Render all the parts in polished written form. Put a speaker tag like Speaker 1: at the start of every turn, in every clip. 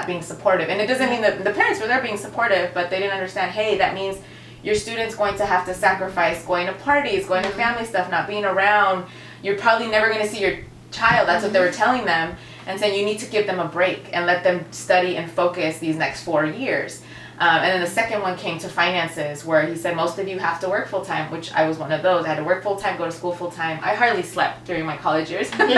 Speaker 1: not being supportive. And it doesn't mean that the parents were there being supportive, but they didn't understand, hey, that means your student's going to have to sacrifice going to parties, going to family stuff, not being around. You're probably never going to see your child. That's what they were telling them. And saying you need to give them a break and let them study and focus these next 4 years. And then the second one came to finances, where he said most of you have to work full-time, which I was one of those. I had to work full-time, go to school full-time. I hardly slept during my college years. But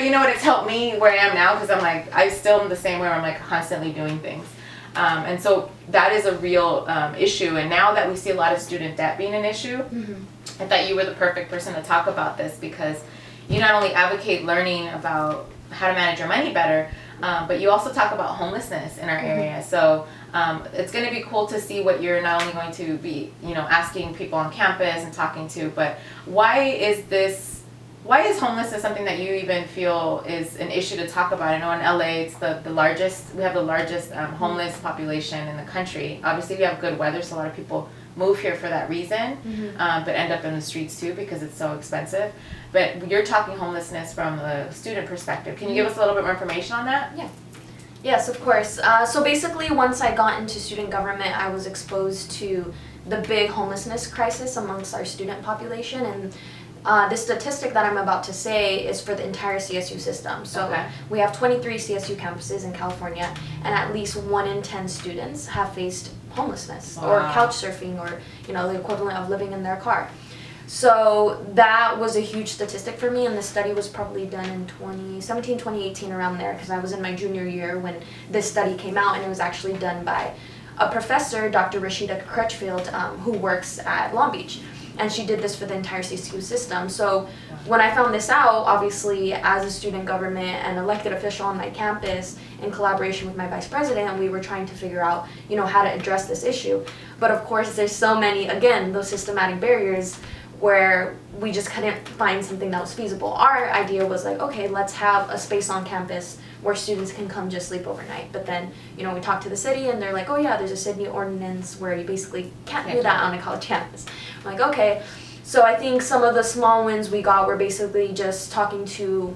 Speaker 1: you know what? It's helped me where I am now, because I'm like, I still am the same way where I'm like constantly doing things. And so that is a real issue. And now that we see a lot of student debt being an issue, I thought you were the perfect person to talk about this, because you not only advocate learning about how to manage your money better, but you also talk about homelessness in our area. So it's going to be cool to see what you're not only going to be, asking people on campus and talking to, but why is homelessness something that you even feel is an issue to talk about? I know in LA it's the largest, we have the largest homeless population in the country. Obviously we have good weather, so a lot of people move here for that reason, but end up in the streets too because it's so expensive. But you're talking homelessness from the student perspective. Can you give us a little bit more information on that?
Speaker 2: Yeah. Yes, of course. So basically, once I got into student government, I was exposed to the big homelessness crisis amongst our student population. And the statistic that I'm about to say is for the entire CSU system. So we have 23 CSU campuses in California, and at least 1 in 10 students have faced homelessness or couch surfing, or the equivalent of living in their car. So that was a huge statistic for me, and the study was probably done in 2017, 2018, around there, because I was in my junior year when this study came out, and it was actually done by a professor, Dr. Rashida Crutchfield, who works at Long Beach, and she did this for the entire CSU system. So when I found this out, obviously as a student government and elected official on my campus, in collaboration with my vice president, we were trying to figure out, how to address this issue. But of course, there's so many, again, those systematic barriers where we just couldn't find something that was feasible. Our idea was like, okay, let's have a space on campus where students can come just sleep overnight. But then, we talked to the city and they're like, oh yeah, there's a city ordinance where you basically can't do that on a college campus. I'm like, okay. So I think some of the small wins we got were basically just talking to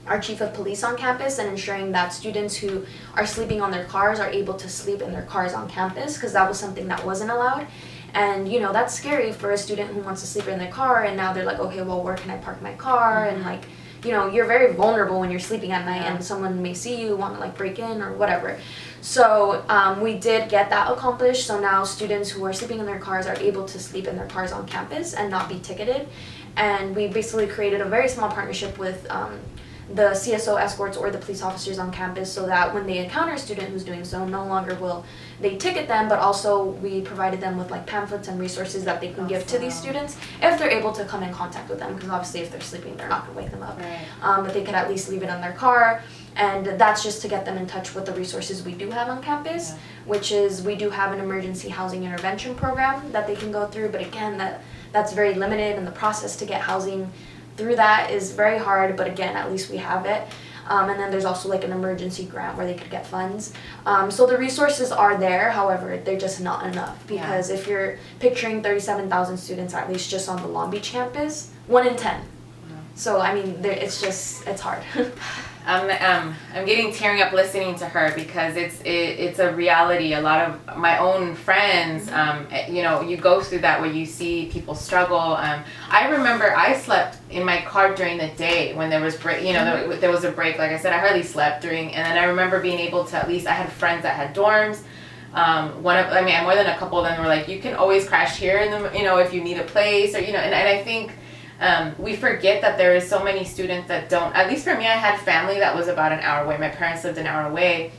Speaker 2: our chief of police on campus and ensuring that students who are sleeping on their cars are able to sleep in their cars on campus, because that was something that wasn't allowed. And, that's scary for a student who wants to sleep in their car, and now they're like, okay, well, where can I park my car? And like, you're very vulnerable when you're sleeping at night, and someone may see you, want to break in or whatever. So we did get that accomplished. So now students who are sleeping in their cars are able to sleep in their cars on campus and not be ticketed. And we basically created a very small partnership with the CSO escorts or the police officers on campus, so that when they encounter a student who's doing so, no longer will they ticket them, but also we provided them with pamphlets and resources that they can give to these students if they're able to come in contact with them, because obviously if they're sleeping, they're not going to wake them up. But they could at least leave it in their car, and that's just to get them in touch with the resources we do have on campus, which is we do have an emergency housing intervention program that they can go through, but again, that's very limited, and the process to get housing through that is very hard, but again, at least we have it. And then there's also an emergency grant where they could get funds. So the resources are there, however, they're just not enough, because if you're picturing 37,000 students, at least just on the Long Beach campus, 1 in 10. So I mean, it's hard.
Speaker 1: I'm getting tearing up listening to her, because it's a reality. A lot of my own friends, you go through that where you see people struggle. I remember I slept in my car during the day when there was break. There was a break. Like I said, I hardly slept during, and then I remember being able to, at least I had friends that had dorms. More than a couple of them were like, you can always crash here, if you need a place, or and I think. We forget that there is so many students that don't, at least for me, I had family that was about an hour away. My parents lived an hour away.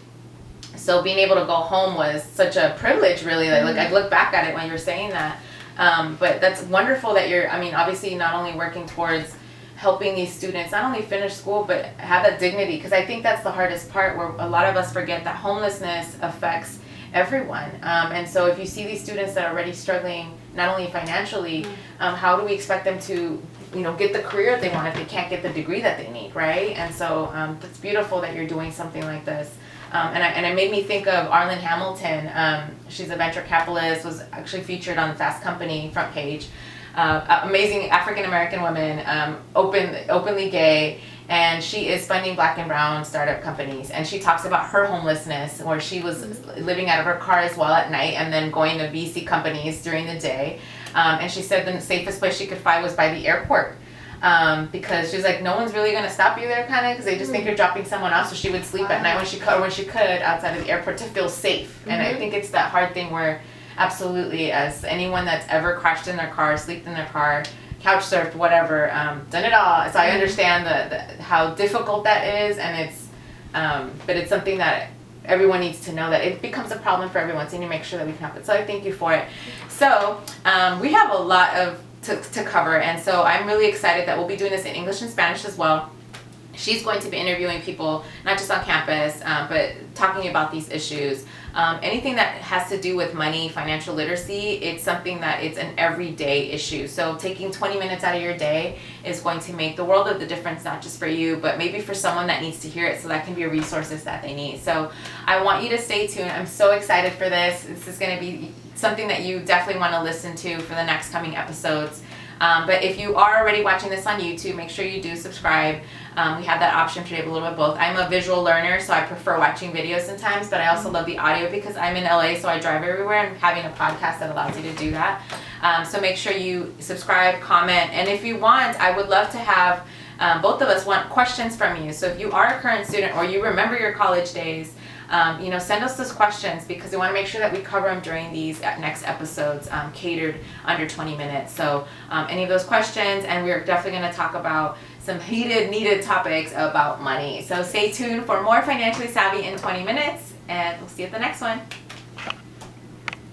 Speaker 1: So being able to go home was such a privilege, really. I look back at it when you're saying that. But that's wonderful that you're, obviously not only working towards helping these students not only finish school, but have that dignity. Because I think that's the hardest part, where a lot of us forget that homelessness affects everyone. And so if you see these students that are already struggling, not only financially, how do we expect them to, get the career they want if they can't get the degree that they need, right? And so it's beautiful that you're doing something like this. And it made me think of Arlen Hamilton. She's a venture capitalist, was actually featured on Fast Company front page. Amazing African-American woman, openly gay. And she is funding Black and brown startup companies. And she talks about her homelessness, where she was living out of her car as well at night and then going to VC companies during the day. And she said the safest place she could find was by the airport. Because she's like, no one's really going to stop you there, kind of, because they just think you're dropping someone off. So she would sleep at night when she could outside of the airport to feel safe. And I think it's that hard thing where, absolutely, as anyone that's ever crashed in their car, slept in their car, couch surfed, whatever, done it all. So I understand the how difficult that is, and it's, but it's something that everyone needs to know, that it becomes a problem for everyone. So you need to make sure that we can help it. So I thank you for it. So we have a lot to cover, and so I'm really excited that we'll be doing this in English and Spanish as well. She's going to be interviewing people, not just on campus, but talking about these issues. Anything that has to do with money, financial literacy, it's something that it's an everyday issue. So taking 20 minutes out of your day is going to make the world of the difference, not just for you, but maybe for someone that needs to hear it, so that can be resources that they need. So I want you to stay tuned. I'm so excited for this. This is going to be something that you definitely want to listen to for the next coming episodes. But if you are already watching this on YouTube, make sure you do subscribe. We have that option to do a little bit of both. I'm a visual learner, so I prefer watching videos sometimes, but I also love the audio because I'm in LA, so I drive everywhere, and having a podcast that allows you to do that. So make sure you subscribe, comment, and if you want, I would love to have both of us want questions from you. So if you are a current student or you remember your college days, send us those questions, because we want to make sure that we cover them during these next episodes, catered under 20 minutes. So any of those questions, and we're definitely going to talk about some needed topics about money. So stay tuned for more Financially Savvy in 20 minutes, and we'll see you at the next one.